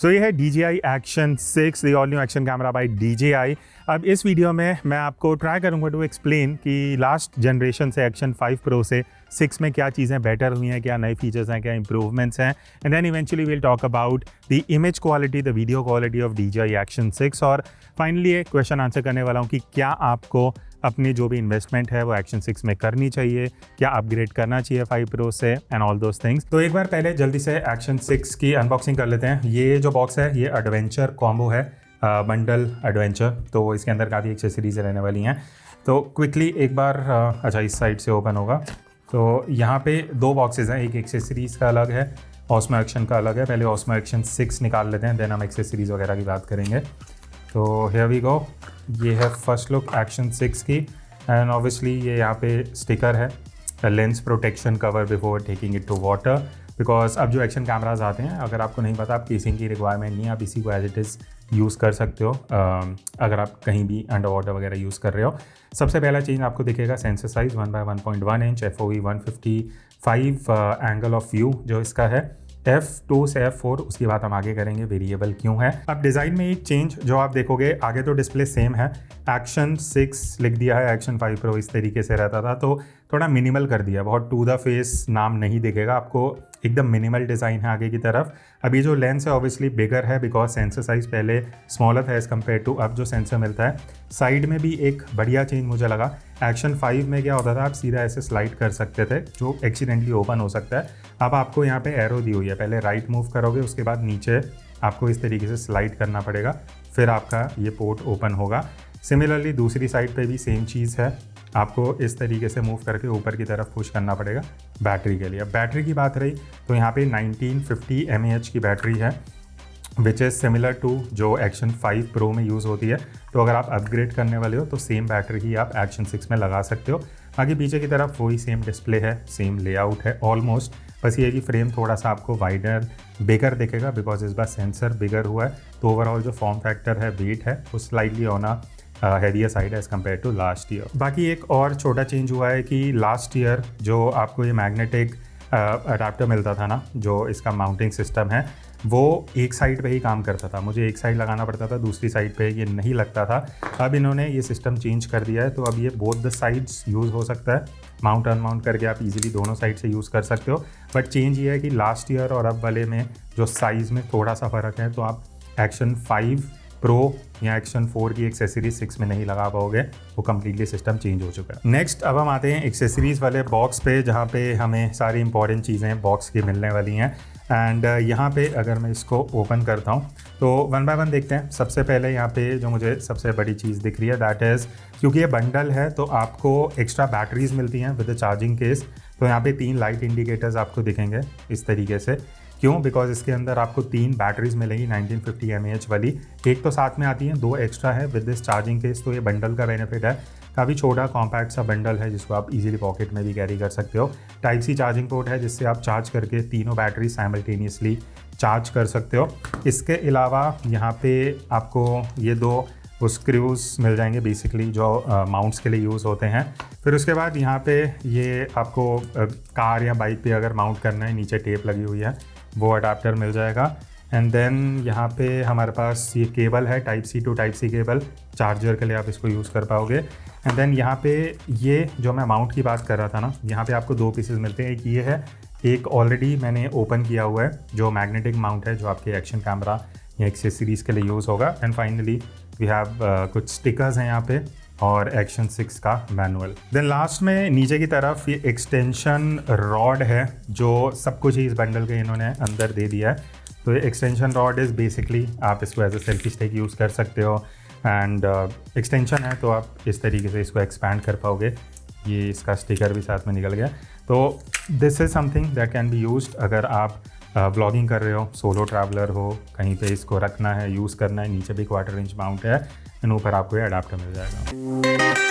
सो ये है DJI Action 6, the all new action camera by DJI। अब इस वीडियो में मैं आपको ट्राई करूंगा टू एक्सप्लेन कि लास्ट जनरेशन से Action 5 Pro से 6 में क्या चीज़ें बेटर हुई हैं, क्या नए फीचर्स हैं, क्या इंप्रूवमेंट्स हैं, and then eventually will talk about the image quality, the video quality of DJI Action 6, और फाइनली एक क्वेश्चन आंसर करने वाला हूँ कि क्या आपको अपनी जो भी इन्वेस्टमेंट है वो Action 6 में करनी चाहिए, क्या अपग्रेड करना चाहिए 5 Pro से, एंड ऑल दोज थिंग्स। तो एक बार पहले जल्दी से Action 6 की अनबॉक्सिंग कर लेते हैं। ये जो बॉक्स है ये एडवेंचर कॉम्बो है, बंडल एडवेंचर, तो इसके अंदर काफ़ी एक्सेसरीज रहने वाली हैं। तो क्विकली एक बार अच्छा इस साइड से ओपन होगा। तो यहाँ पे दो बॉक्सेस हैं, एक एक्सेसरीज़ का अलग है, ऑस्मो एक्शन का अलग है। पहले ऑस्मो एक्शन 6 निकाल लेते हैं, देन हम एक्सेसरीज़ वगैरह की बात करेंगे। तो हियर वी गो, ये है फर्स्ट लुक Action 6 की, एंड ऑब्वियसली ये यहाँ पे स्टिकर है, lens protection cover before taking it to water, because अब जो एक्शन कैमराज आते हैं, अगर आपको नहीं पता, आप केसिंग की रिक्वायरमेंट नहीं है, आप इसी को एज इट इज़ यूज़ कर सकते हो अगर आप कहीं भी अंडर वाटर वगैरह यूज़ कर रहे हो। सबसे पहला चेंज आपको दिखेगा sensor size 1/1.1 inch, FOV 155 angle of view जो इसका है, F2 से F4, उसकी बात हम आगे करेंगे वेरिएबल क्यों है। अब डिज़ाइन में एक चेंज जो आप देखोगे, आगे तो डिस्प्ले सेम है, Action 6 लिख दिया है, Action 5 Pro इस तरीके से रहता था, तो थोड़ा मिनिमल कर दिया, बहुत टू द फेस नाम नहीं दिखेगा आपको, एकदम मिनिमल डिज़ाइन है आगे की तरफ। अभी जो लेंस है ऑब्वियसली बिगर है, बिकॉज सेंसर साइज़ पहले स्मॉलर था एज़ कम्पेयर टू अब जो सेंसर मिलता है। साइड में भी एक बढ़िया चेंज मुझे लगा, Action 5 में क्या होता था, आप सीधा ऐसे स्लाइड कर सकते थे जो एक्सीडेंटली ओपन हो सकता है। अब आपको यहाँ पे एरो दी हुई है, पहले राइट मूव करोगे, उसके बाद नीचे आपको इस तरीके से स्लाइड करना पड़ेगा, फिर आपका ये पोर्ट ओपन होगा। सिमिलरली दूसरी साइड पे भी सेम चीज़ है, आपको इस तरीके से मूव करके ऊपर की तरफ पुश करना पड़ेगा बैटरी के लिए। अब बैटरी की बात रही तो यहाँ पे 1950 mAh की बैटरी है, विच इज़ सिमिलर टू जो Action 5 Pro में यूज़ होती है। तो अगर आप अपग्रेड करने वाले हो तो सेम बैटरी ही आप Action 6 में लगा सकते हो। आगे पीछे की तरफ वही सेम डिस्प्ले है, सेम लेआउट है ऑलमोस्ट, बस ये कि फ्रेम थोड़ा सा आपको वाइडर बिगर दिखेगा, बिकॉज इस बार सेंसर बिगर हुआ है। तो ओवरऑल जो फॉर्म फैक्टर है, वेट है, वो स्लाइटली होना heavier side as compare to last year. बाकी एक और छोटा चेंज हुआ है कि लास्ट ईयर जो आपको ये मैग्नेटिक अडाप्टर मिलता था ना, जो इसका माउंटिंग सिस्टम है, वो एक साइड पे ही काम करता था, मुझे एक साइड लगाना पड़ता था, दूसरी साइड पे ये नहीं लगता था। अब इन्होंने ये सिस्टम चेंज कर दिया है, तो अब ये बोथ द साइड्स यूज़ हो सकता है, माउंट अनमाउंट करके आप इजीली दोनों साइड से यूज़ कर सकते हो। बट चेंज ये है कि लास्ट ईयर और अब वाले में जो साइज़ में थोड़ा सा फ़र्क है, तो आप Action 5 Pro या Action 4 की एक्सेसरीज 6 में नहीं लगा पाओगे, वो कम्प्लीटली सिस्टम चेंज हो चुका है। नेक्स्ट अब हम आते हैं एक्सेसरीज़ वाले बॉक्स पे, जहाँ पे हमें सारी इंपॉर्टेंट चीज़ें बॉक्स की मिलने वाली हैं। एंड यहाँ पे अगर मैं इसको ओपन करता हूँ तो 1 बाय 1 देखते हैं। सबसे पहले यहाँ पे जो मुझे सबसे बड़ी चीज़ दिख रही है, दैट इज़ क्योंकि ये बंडल है तो आपको एक्स्ट्रा बैटरीज मिलती हैं विद द चार्जिंग केस। तो यहाँ पे 3 लाइट इंडिकेटर्स आपको दिखेंगे इस तरीके से। क्यों? बिकॉज इसके अंदर आपको 3 बैटरीज मिलेंगी 1950 mAh वाली, एक तो साथ में आती हैं, 2 एक्स्ट्रा है विद दिस चार्जिंग केस। तो ये बंडल का बेनिफिट है, काफ़ी छोटा कॉम्पैक्ट सा बंडल है जिसको आप इजीली पॉकेट में भी कैरी कर सकते हो। टाइप सी चार्जिंग पोर्ट है जिससे आप चार्ज करके तीनों बैटरी साइमल्टेनियसली चार्ज कर सकते हो। इसके अलावा यहाँ पे आपको ये 2 स्क्रूज मिल जाएंगे बेसिकली, जो माउंट्स के लिए यूज़ होते हैं। फिर उसके बाद यहाँ पे ये आपको कार या बाइक पे अगर माउंट करना है, नीचे टेप लगी हुई है, वो अडाप्टर मिल जाएगा। एंड देन यहाँ पे हमारे पास ये केबल है, type C to type C cable, charger के लिए आप इसको यूज़ कर पाओगे। एंड देन यहाँ पे ये जो मैं माउंट की बात कर रहा था ना, यहाँ पे आपको 2 पीसेस मिलते हैं, एक ये है, एक ऑलरेडी मैंने ओपन किया हुआ है जो मैग्नेटिक माउंट है, जो आपके एक्शन कैमरा या एक्सेसरीज़ के लिए यूज़ होगा। एंड फाइनली वी हैव कुछ स्टिकर्स हैं यहाँ पे और Action 6 का मैनुअल। देन लास्ट में नीचे की तरफ ये एक्सटेंशन रॉड है, जो सब कुछ ही इस बंडल के इन्होंने अंदर दे दिया है। तो ये एक्सटेंशन रॉड इज़ बेसिकली आप इसको as a selfie stick use कर सकते हो, एंड एक्सटेंशन है तो आप इस तरीके से इसको एक्सपैंड कर पाओगे। ये इसका स्टिकर भी साथ में निकल गया। तो this is something that can be used अगर आप व्लॉगिंग कर रहे हो, सोलो ट्रैवलर हो, कहीं पे इसको रखना है, यूज़ करना है। नीचे भी 1/4 इंच माउंट है, एंड ऊपर आपको ये अडाप्टर मिल जाएगा।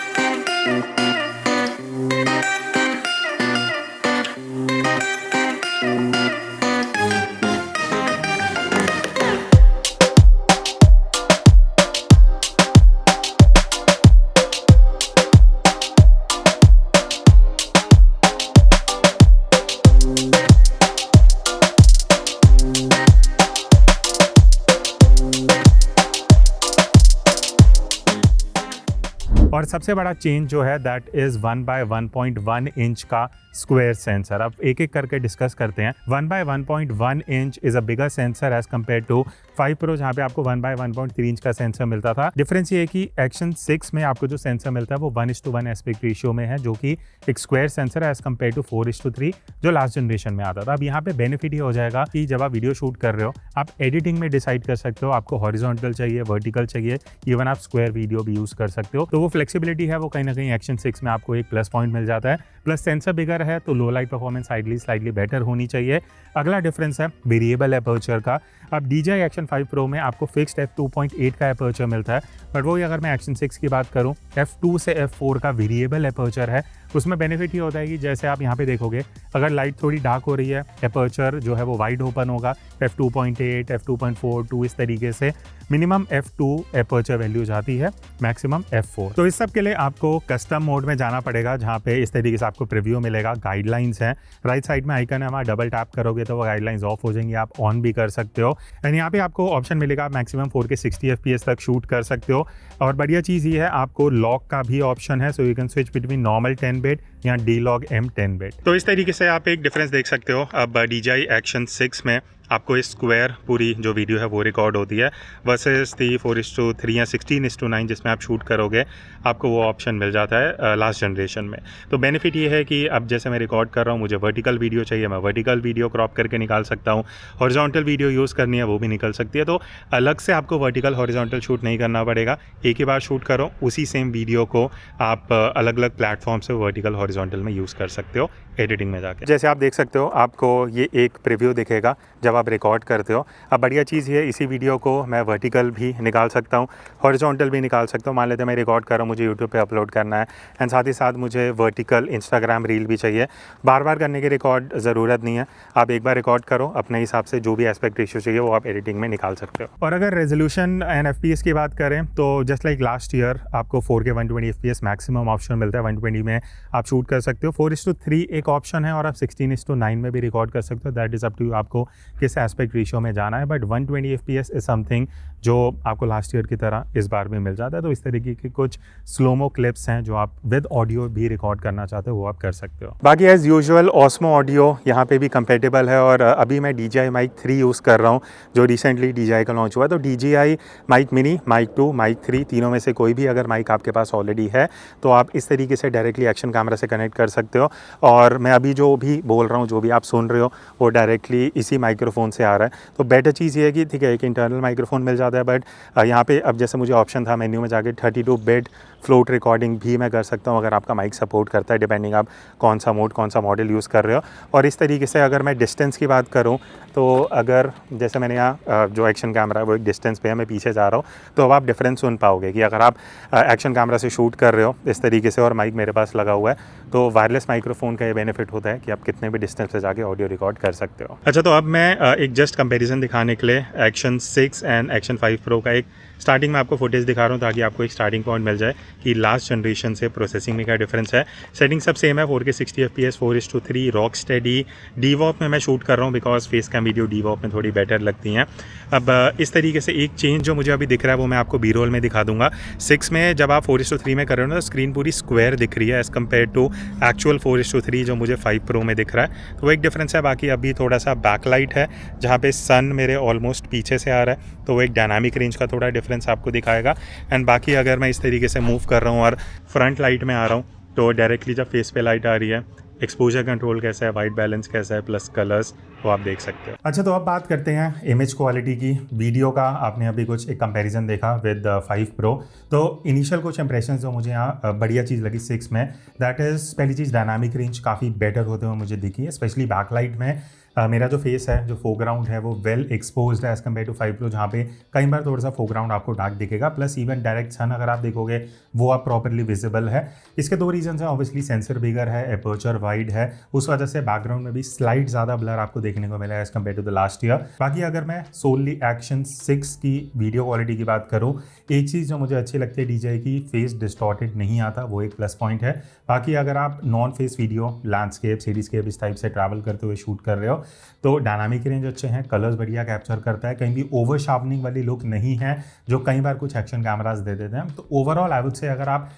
और सबसे बड़ा चेंज जो है दैट इज़ 1/1.1 इंच का स्क्वायर सेंसर। अब एक एक करके डिस्कस करते हैं। 1/1.1 inch is a bigger sensor as compare to 5 Pro जहाँ पे आपको 1/1.3 इंच का सेंसर मिलता था। डिफरेंस ये है कि एक्शन 6 में आपको जो सेंसर मिलता है वो 1:1 एस्पेक्ट रेशियो में है, जो कि एक स्क्वायर सेंसर है एज कम्पेयर टू 4:3 जो लास्ट जनरेशन में आता था। अब यहाँ पे बेनिफिट ये हो जाएगा कि जब आप वीडियो शूट कर रहे हो आप एडिटिंग में डिसाइड कर सकते हो आपको हॉरिजॉन्टल चाहिए, वर्टिकल चाहिए, इवन आप स्क्वायर वीडियो भी यूज़ कर सकते हो। तो वो फ्लेक्सिबिलिटी है वो कहीं ना कहीं एक्शन 6 में आपको एक प्लस पॉइंट मिल जाता है। प्लस सेंसर बिगर है तो लो लाइट परफॉर्मेंस स्लाइटली बेटर होनी चाहिए। अगला डिफरेंस है वेरिएबल एपर्चर का। अब DJI एक्शन 5 Pro में आपको फिक्स्ड f2.8 का एपर्चर मिलता है, बट वही अगर मैं एक्शन 6 की बात करूं f2 से f4 का वेरिएबल एपर्चर है। उसमें बेनिफिट ये होता है कि जैसे आप यहाँ पे देखोगे अगर लाइट थोड़ी डार्क हो रही है एपर्चर जो है वो वाइड ओपन होगा, f2.8 f2.4 2 इस तरीके से मिनिमम f2 एपर्चर वैल्यू जाती है, मैक्सिमम f4। तो इस सब के लिए आपको कस्टम मोड में जाना पड़ेगा जहाँ पे इस तरीके से आपको प्रीव्यू मिलेगा, गाइडलाइंस है। राइट साइड में आइकन है, वहाँ डबल टैप करोगे तो वो गाइडलाइंस ऑफ हो जाएंगी, आप ऑन भी कर सकते हो। एंड यहाँ पे आपको ऑप्शन मिलेगा मैक्सिमम 4K 60 FPS तक शूट कर सकते हो। और बढ़िया चीज़ ये है आपको लॉक का भी ऑप्शन है, so you can switch between normal 10 bit या D-Log M 10 बिट। तो इस तरीके से आप एक डिफरेंस देख सकते हो। अब DJI एक्शन 6 में आपको इस स्क्वायर पूरी जो वीडियो है वो रिकॉर्ड होती है वर्सेस दी 4:3 या 16:9 जिसमें आप शूट करोगे आपको वो ऑप्शन मिल जाता है लास्ट जनरेशन में। तो बेनिफिट ये है कि अब जैसे मैं रिकॉर्ड कर रहा हूँ मुझे वर्टिकल वीडियो चाहिए, मैं वर्टिकल वीडियो क्रॉप करके निकाल सकता हूँ, हॉरिजॉन्टल वीडियो यूज़ करनी है वो भी निकल सकती है। तो अलग से आपको वर्टिकल हॉरिजॉन्टल शूट नहीं करना पड़ेगा, एक ही बार शूट करो उसी सेम वीडियो को आप अलग अलग प्लेटफॉर्म से वर्टिकल हॉरिजॉन्टल में यूज़ कर सकते हो एडिटिंग में जाके। जैसे आप देख सकते हो आपको ये एक प्रीव्यू दिखेगा जब आप रिकॉर्ड करते हो। अब बढ़िया चीज़ ये इसी वीडियो को मैं वर्टिकल भी निकाल सकता हूँ, हॉरिजॉन्टल भी निकाल सकता हूँ। मान लेते हैं मैं रिकॉर्ड कर रहा हूँ, मुझे यूट्यूब पे अपलोड करना है एंड साथ ही साथ मुझे वर्टिकल इंस्टाग्राम रील भी चाहिए। बार बार करने की रिकॉर्ड ज़रूरत नहीं है, आप एक बार रिकॉर्ड करो अपने हिसाब से जो भी एस्पेक्ट रेशियो चाहिए वो आप एडिटिंग में निकाल सकते हो। और अगर रेजोल्यूशन एंड FPS की बात करें तो जस्ट लाइक लास्ट ईयर आपको 4K 120 FPS मैक्सिमम ऑप्शन मिलता है, 120 में आप शूट कर सकते हो। 4:3 एक ऑप्शन है और आप 16:9 में भी रिकॉर्ड कर सकते हो, that is up to you आपको किस एस्पेक्ट रेशियो में जाना है। बट 120 FPS इज समथिंग जो आपको लास्ट ईयर की तरह इस बार भी मिल जाता है। तो इस तरीके की कुछ स्लोमो क्लिप्स हैं जो आप विद ऑडियो भी रिकॉर्ड करना चाहते हो वो आप कर सकते हो। बाकी एज यूजुअल ऑस्मो ऑडियो यहाँ पे भी कंपेटेबल है और अभी मैं DJI माइक 3 यूज़ कर रहा हूँ जो रिसेंटली DJI का लॉन्च हुआ है। तो DJI mic mini, mic 2, mic 3 तीनों में से कोई भी अगर माइक आपके पास ऑलरेडी है तो आप इस तरीके से डायरेक्टली एक्शन कैमरा से कनेक्ट कर सकते हो। और मैं अभी जो भी बोल रहा हूँ, जो भी आप सुन रहे हो वो डायरेक्टली इसी माइक्रोफोन से आ रहा है। तो बेटर चीज़ ये है कि ठीक है एक इंटरनल माइक्रोफोन मिल जाता है, बट यहाँ पे अब जैसे मुझे ऑप्शन था मेन्यू में जाके 32 बिट फ्लोट रिकॉर्डिंग भी मैं कर सकता हूँ अगर आपका माइक सपोर्ट करता है, डिपेंडिंग आप कौन सा मोड कौन सा मॉडल यूज़ कर रहे हो। और इस तरीके से अगर मैं डिस्टेंस की बात करूँ तो अगर जैसे मैंने यहाँ जो एक्शन कैमरा है वो एक डिस्टेंस पे है, मैं पीछे जा रहा हूँ, तो अब आप डिफरेंस सुन पाओगे कि अगर आप एक्शन कैमरा से शूट कर रहे हो इस तरीके से और माइक मेरे पास लगा हुआ है तो वायरलेस माइक्रोफोन का ये बेनिफिट होता है कि आप कितने भी डिस्टेंस पे जाके ऑडियो रिकॉर्ड कर सकते हो। अच्छा, तो अब मैं एक जस्ट कंपैरिजन दिखाने के लिए एक्शन 6 एंड एक्शन 5 Pro का एक स्टार्टिंग में आपको फुटेज दिखा रहा हूँ ताकि आपको एक स्टार्टिंग पॉइंट मिल जाए कि लास्ट जनरेशन से प्रोसेसिंग में क्या डिफरेंस है। सेटिंग सब सेम है, 4K 60 FPS 4:3 rock steady. DVOP में मैं शूट कर रहा हूँ because face cam video DVOP में थोड़ी बेटर लगती हैं। अब इस तरीके से एक चेंज जो मुझे अभी दिख रहा है वो मैं आपको बी रोल में दिखा दूंगा। 6 में जब आप 4:3 में कर रहे हो ना तो स्क्रीन पूरी स्क्वायर दिख रही है एज़ कम्पेयर टू एक्चुअल 4:3 जो मुझे 5 Pro में दिख रहा है, तो वो एक डिफरेंस है। बाकी अभी थोड़ा सा बैकलाइट है जहाँ पे सन मेरे ऑलमोस्ट पीछे से आ रहा है, तो वो एक डायनामिक रेंज का थोड़ा डिफरेंस आपको दिखाएगा। एंड बाकी अगर मैं इस तरीके से मूव कर रहा हूँ और फ्रंट लाइट में आ रहा हूँ तो डायरेक्टली जब फेस पे लाइट आ रही है, एक्सपोजर कंट्रोल कैसा है, वाइट बैलेंस कैसा है, प्लस कलर्स वो आप देख सकते हो। अच्छा, तो अब बात करते हैं इमेज क्वालिटी की। वीडियो का आपने अभी कुछ एक कंपैरिजन देखा विद 5 Pro। तो इनिशियल कुछ इंप्रेशंस जो मुझे यहाँ बढ़िया चीज़ लगी 6 में, दैट इज़ पहली चीज़ डायनामिक रेंज काफ़ी बेटर होते हुए मुझे दिखी है, स्पेशली बैकलाइट में। मेरा जो फेस है, जो फोरग्राउंड है वो वेल एक्सपोज्ड है एज़ कम्पेयर टू 5 Pro जहाँ पे कई बार थोड़ा सा फोरग्राउंड आपको डार्क दिखेगा, प्लस इवन डायरेक्ट सन अगर आप देखोगे वो आप प्रॉपरली विजिबल है। इसके दो रीजन है, ऑब्वियसली सेंसर बिगर है, एपर्चर वाइड है, उस वजह से बैकग्राउंड में भी स्लाइड ज़्यादा ब्लर आपको देखने को मिला है as compare to the last year. बाकी अगर मैं सोनली एक्शन 6 की वीडियो क्वालिटी की बात करूँ, एक चीज़ जो मुझे अच्छी लगती है DJI की, फेस डिस्टॉर्टेड नहीं आता, वो एक प्लस पॉइंट है। बाकी अगर आप non face video, landscape, cityscape इस टाइप से ट्रैवल करते हुए शूट कर रहे हो हो। तो डायनामिक रेंज अच्छे हैं, कलर्स बढ़िया कैप्चर करता है, कहीं भी ओवर शार्पनिंग वाली लुक नहीं है जो कई बार कुछ एक्शन कैमराज दे देते हैं। तो ओवरऑल आई वुड से अगर आप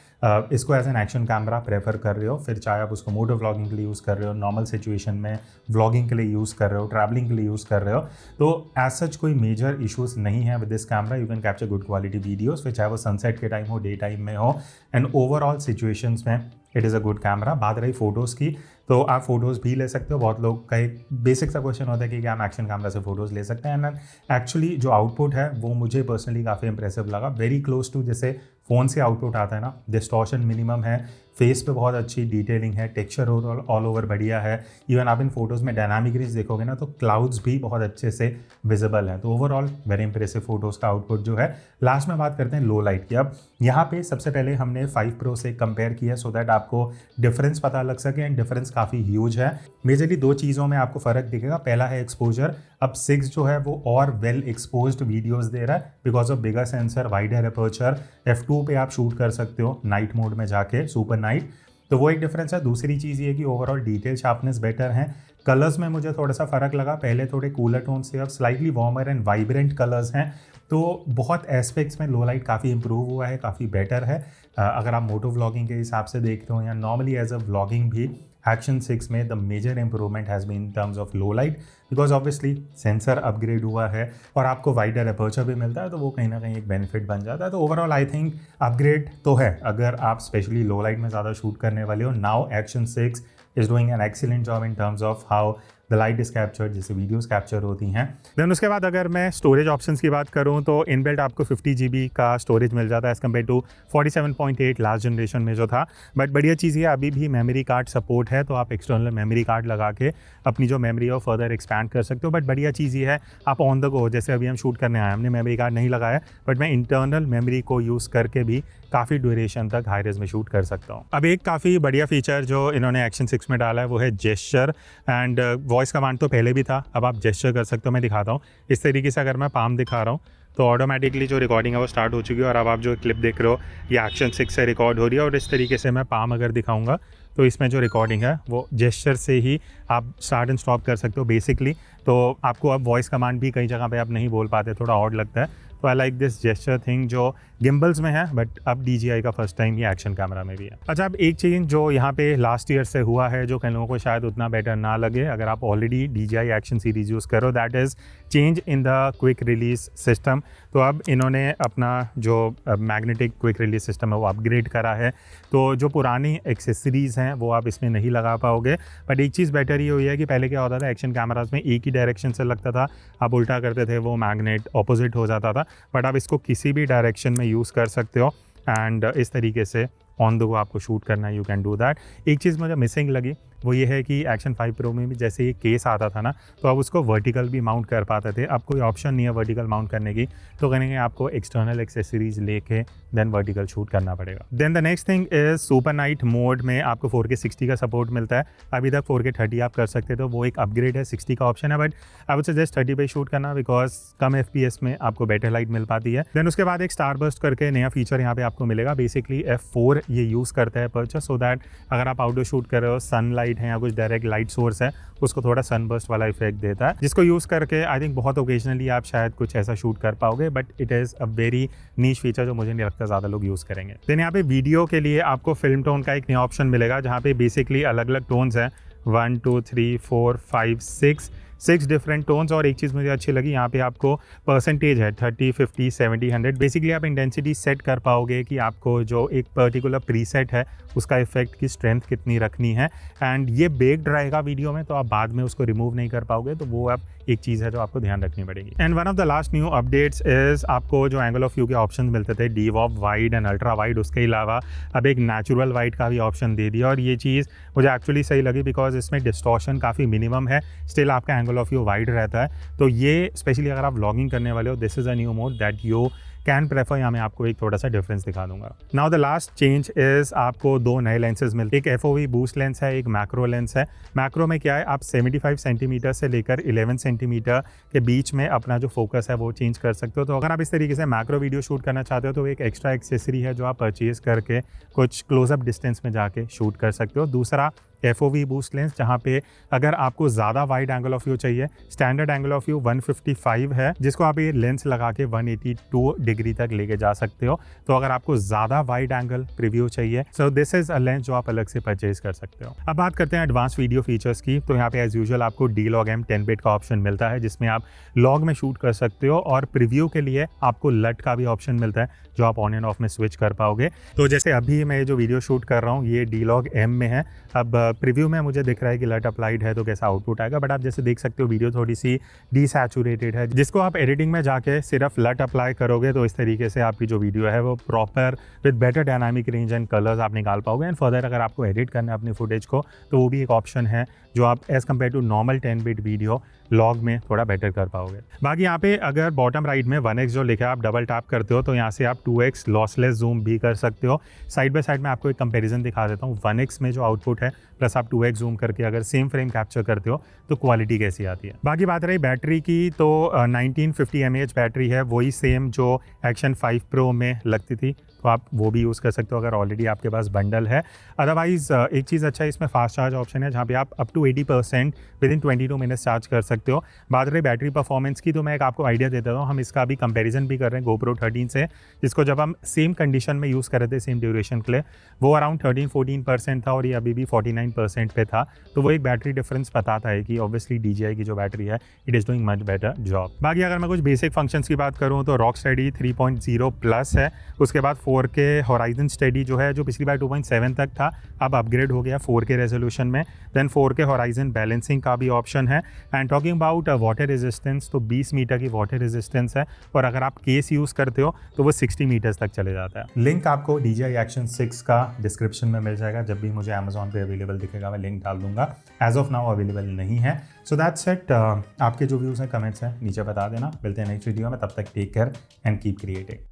इसको as an action camera prefer कर रहे हो, फिर चाहे आप उसको मोटो व्लॉगिंग के लिए यूज़ कर रहे हो, नॉर्मल सिचुएशन में व्लॉगिंग के लिए यूज़ कर रहे हो, ट्रैवलिंग के लिए यूज़ कर रहे हो, तो एज सच कोई मेजर इश्यूज नहीं है with this camera. You can capture good quality videos, फिर चाहे वो सनसेट के टाइम हो, डे टाइम में हो, एंड ओवरऑल सिचुएशंस में it is a good camera. बात रही फ़ोटोज़ की, तो आप फोटोज़ भी ले सकते हो। बहुत लोग का एक बेसिक सा क्वेश्चन होता है कि क्या हम एक्शन कैमरा से फोटोज़ ले सकते हैं, एंड एक्चुअली जो आउटपुट है वो मुझे पर्सनली काफ़ी इंप्रेसिव लगा। वेरी क्लोज टू जैसे फ़ोन से आउटपुट आता है ना, डिस्टॉर्शन मिनिमम है, फेस पे बहुत अच्छी डिटेलिंग है, टेक्सचर ऑल ओवर बढ़िया है। इवन आप इन फोटोज़ में डायनामिक रेंज देखोगे ना तो क्लाउड्स भी बहुत अच्छे से विजिबल है। तो ओवरऑल वेरी इंप्रेसिव फोटोज़ का आउटपुट जो है। लास्ट में बात करते हैं लो लाइट की। अब यहाँ पे सबसे पहले हमने 5 Pro से कंपेयर किया सो दैट आपको डिफरेंस पता लग सके, एंड डिफरेंस काफ़ी ह्यूज है। मेजरली 2 चीज़ों में आपको फ़र्क दिखेगा। पहला है एक्सपोजर। अब 6 जो है वो और वेल एक्सपोज्ड वीडियोस दे रहा है because of bigger sensor, wider aperture. F2 पे आप शूट कर सकते हो नाइट मोड में जाके, सुपर नाइट, तो वो एक डिफरेंस है। दूसरी चीज़ ये कि ओवरऑल डिटेल शार्पनेस बेटर है। कलर्स में मुझे थोड़ा सा फ़र्क लगा, पहले थोड़े कूलर टोन से अब slightly warmer and vibrant colours हैं। तो बहुत एस्पेक्ट्स में लो लाइट काफ़ी इंप्रूव हुआ है, काफ़ी बेटर है। अगर आप मोटो व्लॉगिंग के हिसाब से देखते हो या नॉर्मली एज अ व्लॉगिंग भी, एक्शन 6 में the major improvement has been in terms of low light, because obviously sensor upgrade हुआ है और आपको वाइडर अपर्चर भी मिलता है, तो वो कहीं ना कहीं एक बेनिफिट बन जाता है। तो ओवरऑल आई थिंक अपग्रेड तो है अगर आप स्पेशली लो लाइट में ज़्यादा शूट करने वाले हो। Now action 6 is doing an excellent job in terms of how the light is captured, जैसे वीडियोस कैप्चर होती हैं। देन उसके बाद अगर मैं स्टोरेज ऑप्शंस की बात करूं तो इनबिल्ट आपको 50 GB का स्टोरेज मिल जाता है as compare to 47.8 last generation में जो था। बट बढ़िया चीज़ ये अभी भी मेमोरी कार्ड सपोर्ट है, तो आप एक्सटर्नल मेमोरी कार्ड लगा के अपनी जो मेमोरी है वो फर्दर एक्सपैंड कर सकते हो। बट बढ़िया चीज़ ये है आप ऑन द गो, जैसे अभी हम शूट करने आए, हमने मेमोरी कार्ड नहीं लगाया, बट मैं इंटरनल मेमोरी को यूज़ करके भी काफ़ी ड्यूरेशन तक हाई रेज में शूट कर सकता हूँ। अब एक काफ़ी बढ़िया फीचर जो इन्होंने एक्शन 6 में डाला है वो है जेस्चर, एंड वॉइस कमांड तो पहले भी था, अब आप जेस्चर कर सकते हो। मैं दिखाता हूँ इस तरीके से, अगर मैं पाम दिखा रहा हूँ तो ऑटोमेटिकली जो रिकॉर्डिंग है वो स्टार्ट हो चुकी है, और अब आप जो क्लिप देख रहे हो ये एक्शन 6 से रिकॉर्ड हो रही है। और इस तरीके से मैं पाम अगर दिखाऊंगा तो इसमें जो रिकॉर्डिंग है वो जेस्चर से ही आप स्टार्ट एंड स्टॉप कर सकते हो बेसिकली। तो आपको अब वॉइस कमांड भी कई जगह पे आप नहीं बोल पाते, थोड़ा ऑड लगता है। तो I like this gesture thing जो गिम्बल्स में है, बट अब DJI का फर्स्ट टाइम ये एक्शन कैमरा में भी है। अच्छा, अब एक चेंज जो यहाँ पे लास्ट ईयर से हुआ है जो कई लोगों को शायद उतना बेटर ना लगे अगर आप already DJI action series use करो, that is change in the quick release system. तो अब इन्होंने अपना जो मैग्नेटिक क्विक रिलीज सिस्टम है वो अपग्रेड करा है, तो जो पुरानी एक्सेसरीज़ हैं वो आप इसमें नहीं लगा पाओगे। बट एक चीज़ बेटर ये हुई है कि पहले क्या होता था, एक्शन कैमराज में एक ही डायरेक्शन से लगता था, आप उल्टा करते थे वो मैग्नेट ऑपोजिट हो जाता था, बट आप इसको किसी भी डायरेक्शन में यूज़ कर सकते हो, एंड इस तरीके से ऑन द गो आपको शूट करना है, यू कैन डू दैट। एक चीज़ मुझे मिसिंग लगी वो ये है कि एक्शन 5 Pro में भी जैसे ये केस आता था ना, तो आप उसको वर्टिकल भी माउंट कर पाते थे। अब कोई ऑप्शन नहीं है वर्टिकल माउंट करने की, तो करेंगे आपको एक्सटर्नल एक्सेसरीज लेके देन वर्टिकल शूट करना पड़ेगा। Then the next thing is super night mode में आपको 4K 60 का सपोर्ट मिलता है। अभी तक 4K 30 आप कर सकते थे, तो वो एक अपग्रेड है, 60 का ऑप्शन है, बट आई वुड सजेस्ट 30 पे शूट करना बिकॉज कम FPS में आपको बेटर लाइट मिल पाती है। देन उसके बाद एक स्टारबर्स्ट करके नया फीचर यहाँ पे आपको मिलेगा। बेसिकली F4 ये यूज़ करता है अपर्चर, सो दैट अगर आप आउटडोर शूट कर रहे हो, सनलाइट है या कुछ डायरेक्ट लाइट सोर्स है, उसको थोड़ा सनबर्स्ट वाला इफेक्ट देता है, जिसको यूज़ करके आई थिंक बहुत ओकेजनली आप शायद कुछ ऐसा शूट कर पाओगे, but it is a very niche feature जो मुझे नहीं लगता ज़्यादा लोग यूज़ करेंगे। देन यहाँ पे वीडियो के लिए आपको फिल्म टोन का एक नया ऑप्शन मिलेगा, जहाँ पे बेसिकली अलग अलग टोन्स हैं, 1 2 3 4 5 6 डिफरेंट टोन्स। और एक चीज़ मुझे अच्छी लगी, यहाँ पे आपको परसेंटेज है 30 50 70 100। बेसिकली आप इंटेंसिटी सेट कर पाओगे कि आपको जो एक पर्टिकुलर प्रीसेट है उसका इफेक्ट की स्ट्रेंथ कितनी रखनी है, एंड ये बेक्ड रहेगा वीडियो में, तो आप बाद में उसको रिमूव नहीं कर पाओगे। तो वो अब एक चीज़ है जो आपको ध्यान रखनी पड़ेगी। And one of the last new updates is आपको जो एंगल ऑफ व्यू के ऑप्शन मिलते थे, DVOP wide and ultra wide, उसके अलावा अब एक नेचुरल वाइड का भी ऑप्शन दे दिया। और ये चीज़ मुझे एक्चुअली सही लगी बिकॉज इसमें डिस्टॉर्शन काफ़ी मिनिमम है, स्टिल आपका एंगल ऑफ व्यू वाइड रहता है। तो ये स्पेशली अगर आप व्लॉगिंग करने वाले हो, this is a new mode that you can prefer. यहाँ मैं आपको एक थोड़ा सा डिफरेंस दिखा दूंगा। Now the last change is आपको 2 नए लेंसेज मिलते हैं, एक FOV बूस्ट लेंस है, एक मैक्रो लेंस है। मैक्रो में क्या है, आप 75 सेंटीमीटर से लेकर 11 सेंटीमीटर के बीच में अपना जो फोकस है वो चेंज कर सकते हो। तो अगर आप इस तरीके से मैक्रो वीडियो शूट करना चाहते हो तो एक एक्स्ट्रा एक्सेसरी है जो आप परचेज करके कुछ क्लोजअप डिस्टेंस में जाके शूट कर सकते हो। दूसरा FOV बूस्ट लेंस, जहाँ पे अगर आपको ज़्यादा वाइड एंगल ऑफ व्यू चाहिए, स्टैंडर्ड एंगल ऑफ व्यू 155 है, जिसको आप ये लेंस लगा के 182 डिग्री तक लेके जा सकते हो। तो अगर आपको ज़्यादा वाइड एंगल प्रीव्यू चाहिए, so this is a lens जो आप अलग से परचेज कर सकते हो। अब बात करते हैं एडवांस वीडियो फीचर्स की। तो यहाँ पे एज यूजुअल आपको D-Log-M 10-bit का ऑप्शन मिलता है, जिसमें आप लॉग में शूट कर सकते हो, और प्रीव्यू के लिए आपको लट का भी ऑप्शन मिलता है, जो आप ऑन एंड ऑफ में स्विच कर पाओगे। तो जैसे अभी मैं जो वीडियो शूट कर रहा हूँ ये D-Log-M में है। अब प्रीव्यू में मुझे दिख रहा है कि लट अप्लाइड है, तो कैसा आउटपुट आएगा, बट आप जैसे देख सकते हो वीडियो थोड़ी सी डीसैचुरेटेड है, जिसको आप एडिटिंग में जाके सिर्फ लट अप्लाई करोगे तो इस तरीके से आपकी जो वीडियो है वो proper with better dynamic range and colours आप निकाल पाओगे। एंड फर्दर अगर आपको एडिट करना है अपनी फुटेज को, तो वो भी एक ऑप्शन है जो आप as compare to normal 10-bit video log में थोड़ा बेटर कर पाओगे। बाकी यहाँ पे अगर बॉटम राइट में 1x जो लिखा है आप डबल टैप करते हो तो यहाँ से आप 2x लॉसलेस जूम भी कर सकते हो। साइड बाय साइड में आपको एक कंपैरिजन दिखा देता हूँ। 1x में जो आउटपुट है प्लस आप 2x जूम करके अगर सेम फ्रेम कैप्चर करते हो तो क्वालिटी कैसी आती है। बाकी बात रही बैटरी की, तो 1950 mAh बैटरी है, वही सेम जो एक्शन 5 Pro में लगती थी, तो आप वो भी यूज़ कर सकते हो अगर ऑलरेडी आपके पास बंडल है। अदरवाइज़ एक चीज़ अच्छा है इसमें फास्ट चार्ज ऑप्शन है, जहाँ पे आप up to 80% within 22 minutes charge कर सकते हो। बात रही बैटरी परफॉर्मेंस की, तो मैं एक आपको आइडिया देता हूँ। हम इसका अभी कंपैरिजन भी कर रहे हैं GoPro 13 से, जिसको जब हम सेम कंडीशन में यूज़ कर रहे थे सेम ड्यूरेशन के लिए, वो अराउंड 13-14% था और ये अभी भी 49% पे था। तो वो एक बैटरी डिफरेंस बताता है कि ऑब्वियसली DJI की जो बैटरी है it is doing much better job. बाकी अगर मैं कुछ बेसिक फंक्शंस की बात करूँ तो Rocksteady 3.0 प्लस है, उसके बाद 4K Horizon Steady जो है, जो पिछली बार 2.7 तक था, अब अपग्रेड हो गया 4K रेजोल्यूशन में। देन 4K Horizon बैलेंसिंग का भी ऑप्शन है। And talking about water resistance, तो 20 मीटर की वाटर रेजिस्टेंस है, और अगर आप केस यूज़ करते हो तो वो 60 मीटर्स तक चले जाता है। लिंक आपको DJI Action 6 का डिस्क्रिप्शन में मिल जाएगा। जब भी मुझे Amazon पे अवेलेबल दिखेगा मैं लिंक डाल दूंगा। एज ऑफ नाउ अवेलेबल नहीं है। So that's it. आपके जो व्यूज़ हैं, कमेंट्स हैं, नीचे बता देना। मिलते हैं नेक्स्ट वीडियो में, तब तक take care and keep creating.